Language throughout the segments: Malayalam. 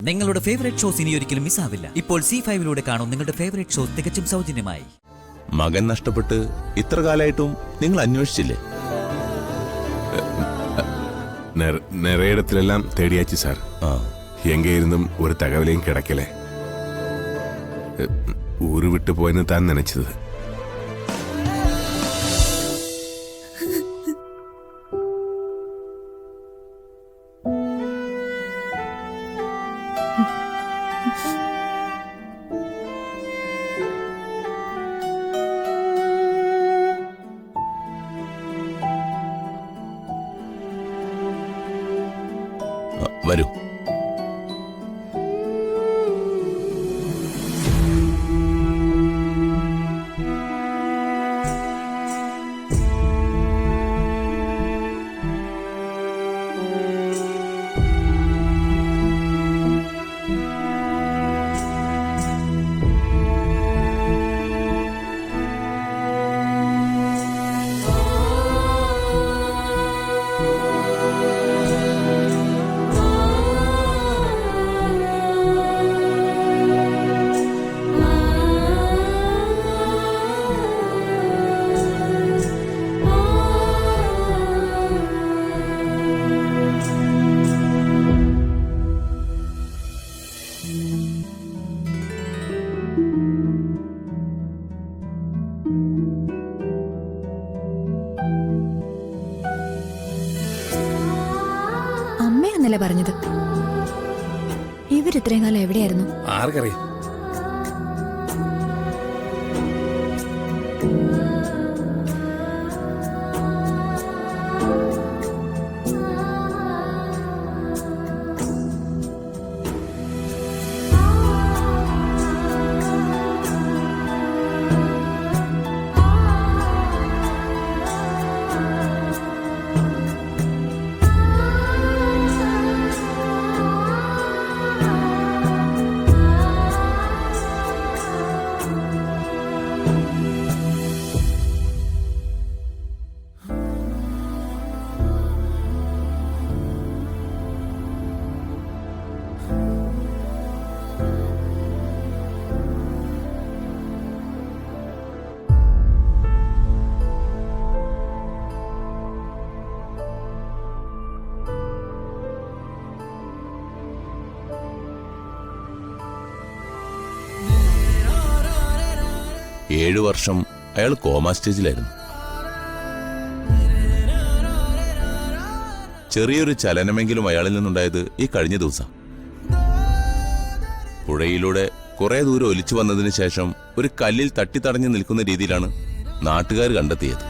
നിങ്ങളുടെ ഫേവറേറ്റ് ഷോസ് ഇനി ഒരിക്കലും മിസ്സാവില്ല. ഇപ്പോൾ C5 കാണും നിങ്ങളുടെ ഫേവറേറ്റ് ഷോസ് തികച്ചും സൗജന്യമായി. മകൻ നഷ്ടപ്പെട്ട് ഇത്ര കാലമായിട്ടും നിങ്ങൾ അന്വേഷിച്ചില്ലേ? நிறைய இடத்துலெல்லாம் தேடியாச்சு சார். எங்க இருந்தும் ஒரு தகவலையும் கிடைக்கல. ஊரு விட்டு போயின்னு தான் நினைச்சது. വരൂ. അമ്മയാന്നല്ലേ പറഞ്ഞത്? ഇവരിത്രയും കാലം എവിടെയായിരുന്നു? ആർക്കറിയാം. ഏഴു വർഷം അയാൾ കോമാ സ്റ്റേജിലായിരുന്നു. ചെറിയൊരു ചലനമെങ്കിലും അയാളിൽ നിന്നുണ്ടായത് ഈ കഴിഞ്ഞ ദിവസം. പുഴയിലൂടെ കുറെ ദൂരം ഒലിച്ചു വന്നതിന് ശേഷം ഒരു കല്ലിൽ തട്ടിത്തടഞ്ഞു നിൽക്കുന്ന രീതിയിലാണ് നാട്ടുകാർ കണ്ടെത്തിയത്.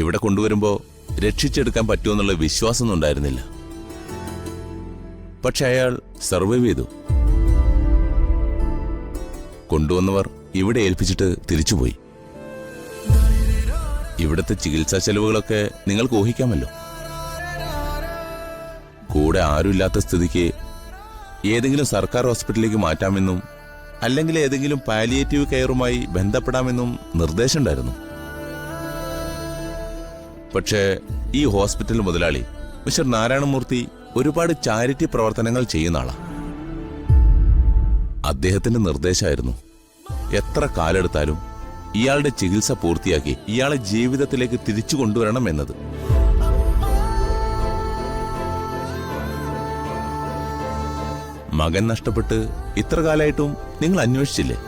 ഇവിടെ കൊണ്ടുവരുമ്പോ രക്ഷിച്ചെടുക്കാൻ പറ്റുമെന്നുള്ള വിശ്വാസമൊന്നും ഉണ്ടായിരുന്നില്ല. പക്ഷെ അയാൾ സർവൈവ് ചെയ്തു. കൊണ്ടുവന്നവർ ഇവിടെ ഏൽപ്പിച്ചിട്ട് തിരിച്ചുപോയി. ഇവിടുത്തെ ചികിത്സാ ചെലവുകളൊക്കെ നിങ്ങൾക്ക് ഊഹിക്കാമല്ലോ. കൂടെ ആരുമില്ലാത്ത സ്ഥിതിക്ക് ഏതെങ്കിലും സർക്കാർ ഹോസ്പിറ്റലിലേക്ക് മാറ്റാമെന്നും അല്ലെങ്കിൽ ഏതെങ്കിലും പാലിയേറ്റീവ് കെയറുമായി ബന്ധപ്പെടാമെന്നും നിർദ്ദേശമുണ്ടായിരുന്നു. പക്ഷേ ഈ ഹോസ്പിറ്റൽ മുതലാളി മിസ്റ്റർ നാരായണമൂർത്തി ഒരുപാട് ചാരിറ്റി പ്രവർത്തനങ്ങൾ ചെയ്യുന്ന ആളാണ്. അദ്ദേഹത്തിന്റെ നിർദ്ദേശമായിരുന്നു എത്ര കാലെടുത്താലും ഇയാളുടെ ചികിത്സ പൂർത്തിയാക്കി ഇയാളെ ജീവിതത്തിലേക്ക് തിരിച്ചു കൊണ്ടുവരണം എന്നത്. മകൻ നഷ്ടപ്പെട്ട് ഇത്ര കാലമായിട്ടും നിങ്ങൾ അന്വേഷിച്ചില്ലേ?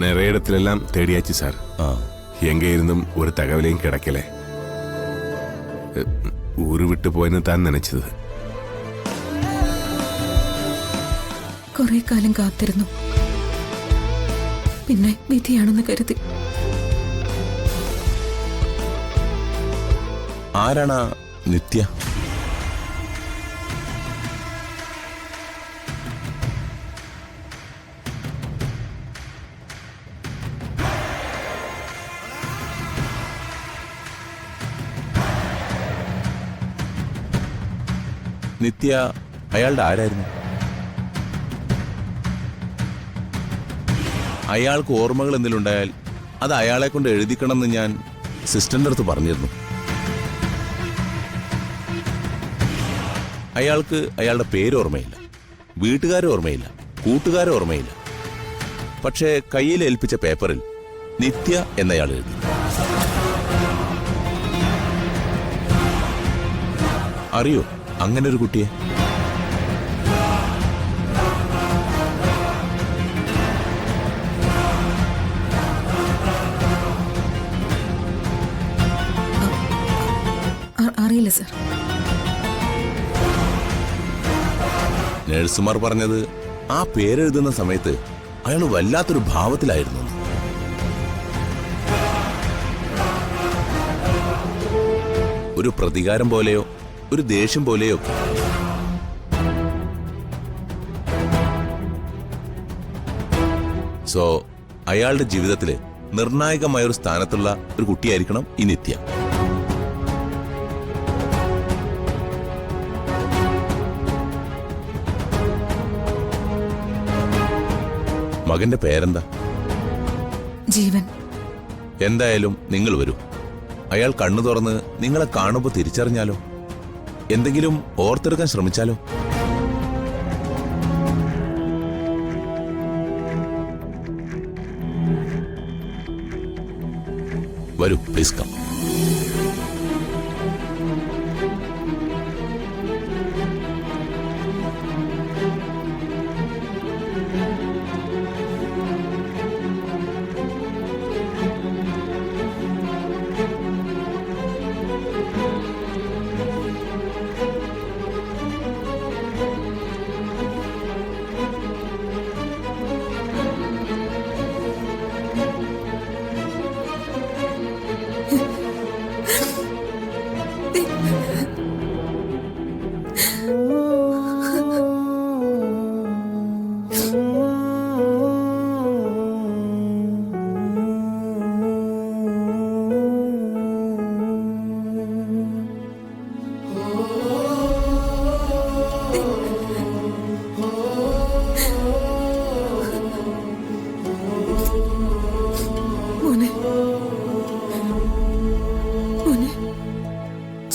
நிறைய இடத்துலெல்லாம் தேடியாச்சு சார். எங்க இருந்தும் ஒரு தகவலையும் கிடைக்கல. ஊரு விட்டு போயின்னு தான் நினைச்சது. കുറെ കാലം കാത്തിരുന്നു. പിന്നെ വിധിയാണെന്ന് കരുതി. ആരാണ് നിത്യ? നിത്യ അയാളുടെ ആരായിരുന്നു? അയാൾക്ക് ഓർമ്മകൾ എന്തെങ്കിലുണ്ടായാൽ അത് അയാളെ കൊണ്ട് എഴുതിക്കണമെന്ന് ഞാൻ സിസ്റ്ററിന്റെ അടുത്ത് പറഞ്ഞിരുന്നു. അയാൾക്ക് അയാളുടെ പേര് ഓർമ്മയില്ല, വീട്ടുകാരെ ഓർമ്മയില്ല, കൂട്ടുകാരെ ഓർമ്മയില്ല. പക്ഷേ കയ്യിൽ ഏൽപ്പിച്ച പേപ്പറിൽ നിത്യ എന്നയാൾ എഴുതി. അറിയോ അങ്ങനൊരു കുട്ടിയെ? അറിയില്ല സർ. നഴ്സുമാർ പറഞ്ഞത് ആ പേരെഴുതുന്ന സമയത്ത് അയാൾ വല്ലാത്തൊരു ഭാവത്തിലായിരുന്നു. ഒരു പ്രതികാരം പോലെയോ ഒരു ദേഷ്യം പോലെയോ. സോ അയാളുടെ ജീവിതത്തില് നിർണായകമായ ഒരു സ്ഥാനത്തുള്ള ഒരു കുട്ടിയായിരിക്കണം ഈ നിത്യ. മകന്റെ പേരെന്താ? ജീവൻ. എന്തായാലും നിങ്ങൾ വരൂ. അയാൾ കണ്ണു തുറന്ന് നിങ്ങളെ കാണുമ്പോൾ തിരിച്ചറിഞ്ഞാലോ, എന്തെങ്കിലും ഓർത്തെടുക്കാൻ ശ്രമിച്ചാലോ? വരൂ, പ്ലീസ് കം.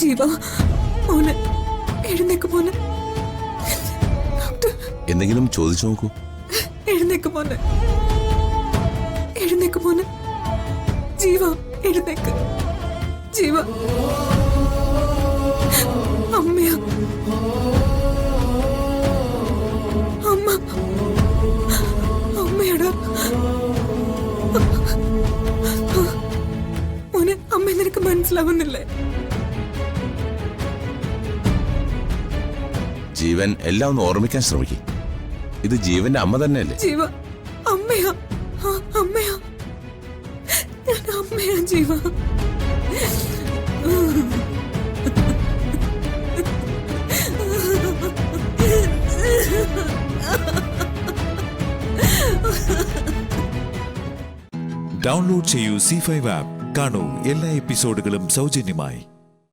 ജീവ, മോനെ എഴുന്നേക്ക് മോനെ. എന്തെങ്കിലും ചോദിച്ചു നോക്കൂ. എഴുന്നേക്ക് മോനെ, എഴുന്നേക്ക് മോനെ. ജീവ എഴുന്നേക്ക്. ജീവ അമ്മയാ, അമ്മ അമ്മയാടാ മോനെ. അമ്മ നിനക്ക് മനസ്സിലാവുന്നില്ലേ? ജീവൻ എല്ലാം ഒന്ന് ഓർമ്മിക്കാൻ ശ്രമിക്കും. ഇത് ജീവന്റെ അമ്മ തന്നെയല്ലേ? ജീവ അമ്മയാ, അമ്മയാ, ഞാൻ അമ്മയാ ജീവ. ഡൗൺലോഡ് ചെയ്യൂ C5 ആപ്പ്. കാണൂ എല്ലാ എപ്പിസോഡുകളും സൗജന്യമായി.